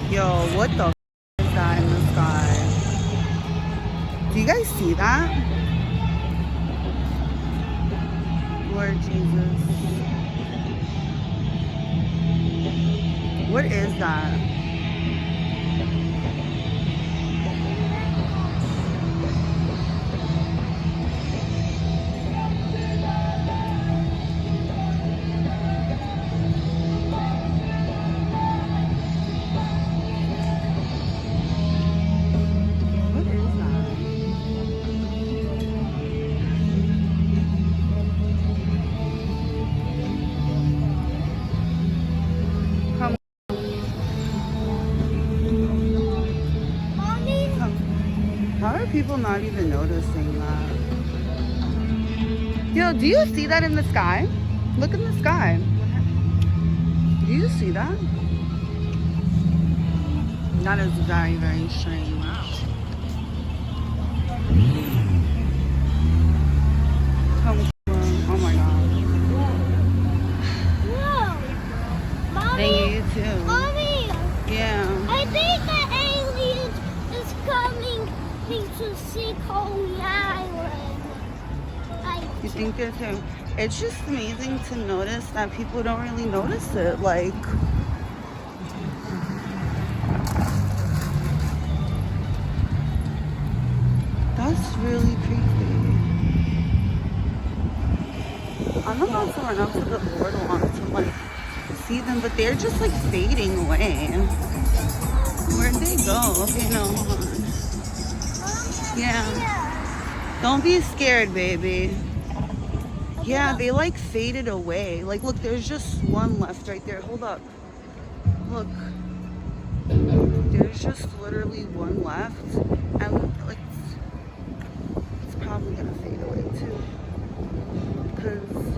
Yo, what the is that in the sky? Do you guys see that? Lord Jesus. What is that? What is that? Come, Mommy, come. How are people not even noticing that? Yo, do you see that in the sky? Look in the sky. Do you see that? That is very, very strange. Come on. Oh my god. whoa. Thank Mommy, you too. Mommy, Yeah. I think the alien is coming to see Coney Island. You think it too? It's just amazing to notice that people don't really notice it. Like, that's really creepy. I'm about to run up to the boardwalk to like see them, but they're just like fading away. Where'd they go? Okay, no, hold on. Yeah. Don't be scared, baby. Yeah, they like faded away. Like, look, there's just one left right there. Hold up. Look. There's just literally one left. And like, it's probably gonna fade away too. Because